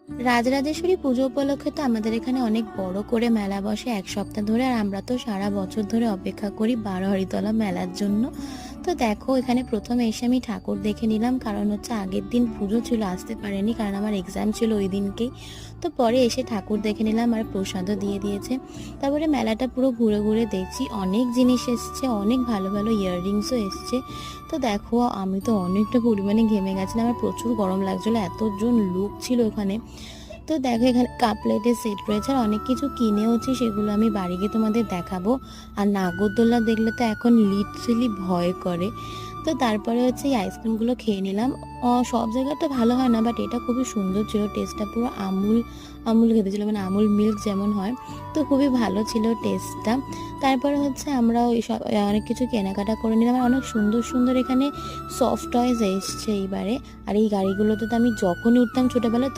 রাজরাজেশ্বরী পুজো উপলক্ষে তো আমাদের এখানে অনেক বড় করে মেলা বসে 1 সপ্তাহ ধরে। আর আমরা তো সারা বছর ধরে অপেক্ষা করি বারোয়ারিতলা মেলার জন্য। তো দেখো এখানে প্রথমে এসে আমি ঠাকুর দেখে নিলাম, কারণ হচ্ছে আগের দিন পুজো ছিল, আসতে পারেনি কারণ আমার এক্সাম ছিল ওই দিনকেই। তো পরে এসে ঠাকুর দেখে নিলাম আর প্রসাদও দিয়ে দিয়েছে। তারপরে মেলাটা পুরো ঘুরে ঘুরে দেখছি, অনেক জিনিস এসছে, অনেক ভালো ভালো ইয়াররিংসও এসছে। তো দেখো আমি তো অনেকটা পরিমাণে ঘেমে গেছিলাম, আমার প্রচুর গরম লাগছিলো, এতজন লোক ছিল ওখানে। তো দেখো এখানে কাপ প্লেটের সেট রয়েছে আর অনেক কিছু কিনেওছি, সেগুলো আমি বাড়ি গিয়ে তোমাদের দেখাবো। আর নাগরদোল্লা দেখলে তো এখন লিটারেলি ভয় করে। তো তারপরে হচ্ছে এই আইসক্রিমগুলো খেয়ে নিলাম। সব জায়গায় তো ভালো হয় না, বাট এটা খুবই সুন্দর ছিল, টেস্টটা পুরো আমুল আমুল খেতে ছিল, মানে আমুল মিল্ক যেমন হয়। তো খুবই ভালো ছিল টেস্টটা। তারপরে হচ্ছে আমরা ওই সব অনেক কিছু কেনাকাটা করে নিলাম। আর অনেক সুন্দর সুন্দর এখানে সফট টয়েস এসছে এইবারে। আর এই গাড়িগুলোতে তো আমি যখনই উঠতাম ছোটোবেলায়